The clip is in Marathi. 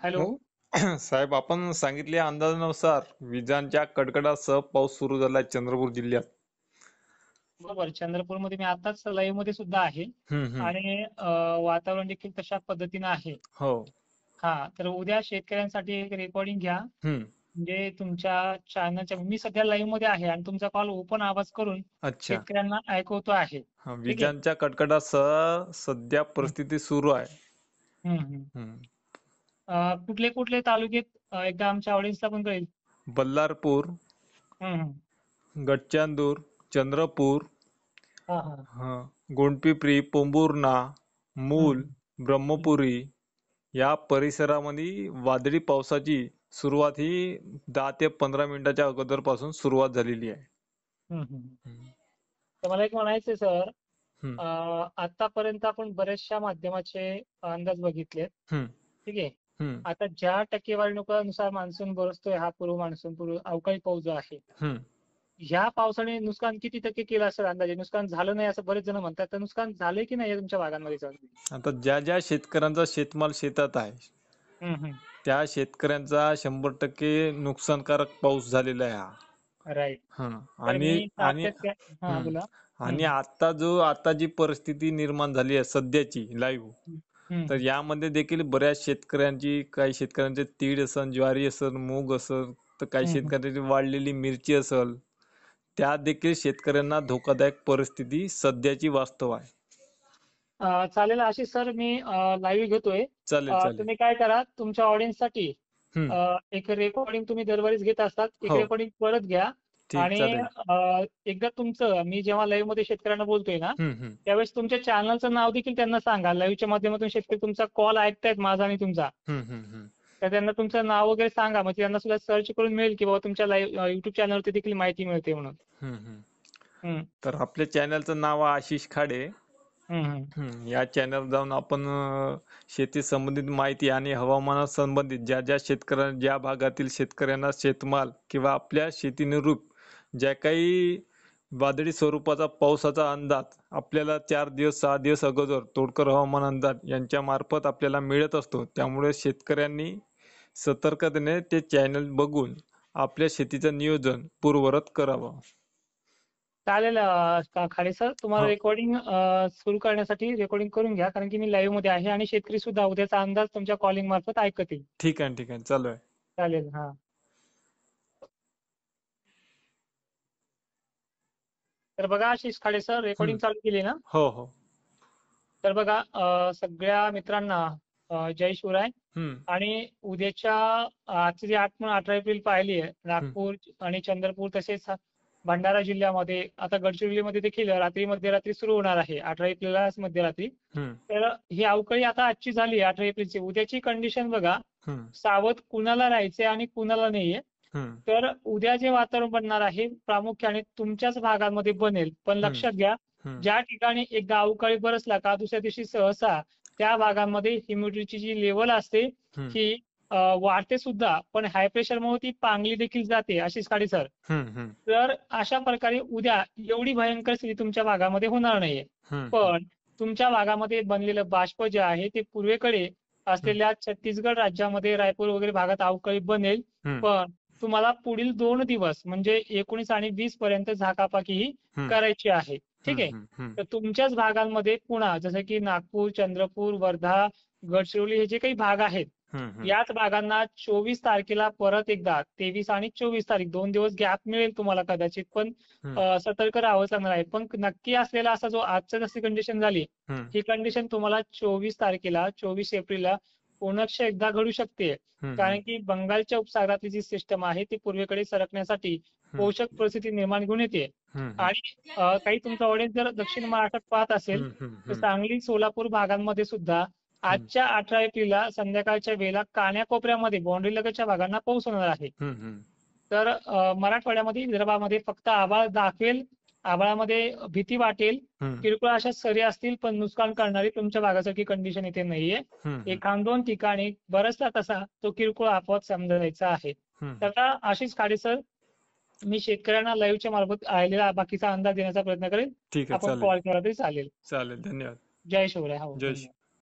हॅलो. हो. साहेब, आपण सांगितलेल्या अंदाजानुसार विजांच्या कडकडाटासह पाऊस सुरू झालाय चंद्रपूर जिल्ह्यात. बरोबर. चंद्रपूरमध्ये मी आताच लाईव्ह मध्ये सुद्धा आहे. हम्म हम्म. आणि वातावरण देखील तशा पद्धतीनं आहे. हो. हा, तर उद्या शेतकऱ्यांसाठी एक रेकॉर्डिंग घ्या. हम्म. म्हणजे तुमच्या चॅनलच्या, मी सध्या लाईव्ह मध्ये आहे आणि तुमचा कॉल ओपन आवाज करून अच्छा. शेतकऱ्यांना ऐकवतो आहे. हा, ठीक आहे. विजांच्या कडकडाटासह सध्या हम्म, परिस्थिती सुरू आहे. हम्म, हम्म. हम्म. कुठले कुठले तालुक्यात एकदा आमच्या ऑडियन्सला पण कळेल. बल्लारपूर, हम्म, हम्म. गडचांदूर, चंद्रपूर, हा, हा. हा, गोंडपिंपरी, पोंभुर्णा, मूल, हम्म, हम्म. ब्रह्मपुरी या परिसरामध्ये वादळी पावसाची सुरुवात ही 10 ते 15 मिनिटाच्या अगोदरपासून सुरुवात झालेली आहे. हम्म, हम्म. हम्म. तर मला एक म्हणायचंय सर, हम्म आतापर्यंत आपण बऱ्याचशा माध्यमाचे अंदाज बघितलेत. हम्म ठीक आहे. हम्म आता ज्या टक्केवारीनुसार मान्सून बरसतोय, हा पूर्व मान्सून, पूर्व अवकाळी पाऊस जो आहे, हम्म. ह्या पावसाने नुकसान किती टक्के केलं असेल अंदाजे? नुकसान झालं नाही असं बरेच जण म्हणतात, तर नुकसान झालंय की नाही तुमच्या भागांमध्ये सर? आता ज्या ज्या शेतकऱ्यांचा शेतमाल शेतात आहे, हम्म, हम्म. त्या शेतकऱ्यांचा 100% नुकसानकारक पाऊस झालेला आहे हा. राईट. हं. तर आणि मी आणि सातत्य, हा हं. बोला. आणि हम्म, आता जी परिस्थिती निर्माण झाली आहे सध्याची लाईव्ह, हम्म, तर हम्म, यामध्ये देखील बऱ्याच शेतकऱ्यांची, काही शेतकऱ्यांचे तीळ असन, ज्वारी असन, मूग असन, तर काही हम्म, हम्म. शेतकऱ्यांची वाढलेली मिरची असल, त्या देखील शेतकऱ्यांना धोकादायक परिस्थिती सध्याची वास्तव आहे. चालेल आशिष सर, मी लाईव्ह घेतोय. चालेल चालेल. तुम्ही काय करा, तुमच्या ऑडियन्ससाठी हं. एक रेकॉर्डिंग तुम्ही दरवेळेस घेत असतात, एक हो. रेकॉर्डिंग परत घ्या. ठीक, आणि चालेल. एकदा तुमचं, मी जेव्हा लाईव्ह मध्ये शेतकऱ्यांना बोलतोय ना, हं, हं. त्यावेळेस तुमच्या चॅनलचं नाव देखील त्यांना सांगा. लाईव्हच्या माध्यमातून शेतकरी तुमचा कॉल ऐकतायत, माझा आणि तुमचा, हं, हं, हं. तर त्यांना तुमचं नाव वगैरे सांगा. मग त्यांना सुद्धा सर्च करून मिळेल की बाबा तुमच्या लाईव्ह युट्यूब चॅनलवरती देखील माहिती मिळते म्हणून. हं, हं. हम्म, तर आपल्या चॅनलचं नाव आहे आशिष खाडे. हम्म, हम्म. या चॅनल जाऊन आपण शेती संबंधित माहिती आणि हवामाना संबंधित ज्या ज्या शेतकऱ्यांना, ज्या भागातील शेतकऱ्यांना शेतमाल किंवा आपल्या शेतीनुरूप ज्या काही वादळी स्वरूपाचा पावसाचा अंदाज आपल्याला 4 दिवस 6 दिवस अगोदर तोडकर हवामान अंदाज यांच्या मार्फत आपल्याला मिळत असतो, त्यामुळे शेतकऱ्यांनी सतर्कतेने ते चॅनल बघून आपल्या शेतीचं नियोजन पूर्ववत करावं. चालेल. खाडे सर, तुम्हाला हो. रेकॉर्डिंग सुरू करण्यासाठी रेकॉर्डिंग करून घ्या, कारण की मी लाईव्ह मध्ये आहे आणि शेतकरी सुद्धा उद्याचा अंदाज तुमच्या कॉलिंग मार्फत ऐकतील. ठीक आहे, ठीक आहे, चालू आहे. चालेल. हा. तर बघा आशिष खाडे सर, हं. रेकॉर्डिंग चालू केली ना? हो हो. तर बघा, सगळ्या मित्रांना जय शिवराय. हं. आणि उद्याच्या, आजची जी 18 एप्रिल पाहिली आहे, हं. नागपूर आणि चंद्रपूर तसेच भंडारा जिल्ह्यामध्ये, आता गडचिरोलीमध्ये देखील रात्री मध्यरात्री सुरू होणार आहे, 18 एप्रिलला मध्यरात्री. हं. तर ही अवकाळी आता आजची झाली 18 एप्रिलची. उद्याची कंडिशन बघा, हं. सावध कुणाला राहायचे आणि कुणाला नाहीये. हं. तर उद्या जे वातावरण बनणार आहे प्रामुख्याने तुमच्याच भागामध्ये बनेल, पण हं. लक्षात घ्या, हं. ज्या ठिकाणी एकदा अवकाळी बरसला का दुसऱ्या दिवशी सहसा त्या भागामध्ये ह्युमिडिटीची जी लेवल असते हं. ही वाढते सुद्धा, पण हाय प्रेशरमुळे ती पांगली देखील जाते, अशीच काळी सर. हं. हं. तर अशा प्रकारे उद्या एवढी भयंकर स्थिती तुमच्या भागामध्ये होणार नाहीये. हं. हं. पण तुमच्या भागामध्ये बनलेलं बाष्प जे आहे ते पूर्वेकडे हं. असलेल्या छत्तीसगड राज्यामध्ये, रायपूर वगैरे भागात अवकाळी बनेल. हं. पण तुम्हाला पुढील 2 दिवस म्हणजे 19 आणि 20 पर्यंत झाकापाकी ही हं. करायची आहे. ठीक हं. आहे. हं. हं. तर तुमच्याच भागांमध्ये पुन्हा, जसं की नागपूर, चंद्रपूर, वर्धा, गडचिरोली हे जे काही भाग आहेत, हं. हं. याच भागांना 24 तारखेला परत एकदा, 23 आणि 24 तारीख 2 दिवस गॅप मिळेल तुम्हाला कदाचित, पण हं. सतर्क राहावंच लागणार आहे. पण नक्की असलेला असा जो आजच्या जशी कंडिशन झाली, हं. ही कंडिशन तुम्हाला 24 तारखेला, 24 एप्रिलला पुनश्च एकदा घडू शकते. हं. हं. कारण की बंगालच्या उपसागरातली जी सिस्टम आहे ती पूर्वेकडे सरकण्यासाठी हं. पोषक परिस्थिती निर्माण घेऊन येते. हं. हं. आणि काही तुमचा ऑडियन्स जर दक्षिण महाराष्ट्रात पाहत असेल, हं. हं. तर हं. सांगली, सोलापूर भागांमध्ये सुद्धा हं. आजच्या 18 एप्रिलला संध्याकाळच्या वेळेला कान्याकोपऱ्यामध्ये बाउंड्रीलगतच्या भागांना पाऊस होणार आहे. हं. हं. तर मराठवाड्यामध्ये, विदर्भामध्ये फक्त आभाळ दाखवेल, आभाळामध्ये भीती वाटेल, हं. किरकोळ अशा सरी असतील, पण नुकसान करणारी तुमच्या भागासारखी कंडिशन इथे नाहीये. हं. हं. एखाद दोन ठिकाणी बरसला तसा तो किरकोळ अपवाद समजायचा आहे. हं. तर आता आशिष खाडे सर, मी शेतकऱ्यांना लाईव्हच्या मार्फत राहिलेला बाकीचा अंदाज देण्याचा प्रयत्न करेन. ठीक आहे, आपण चालेल. कॉल केला तरी चालेल. चालेल. धन्यवाद. जय शिवराय. हो, जय धन्यवाद.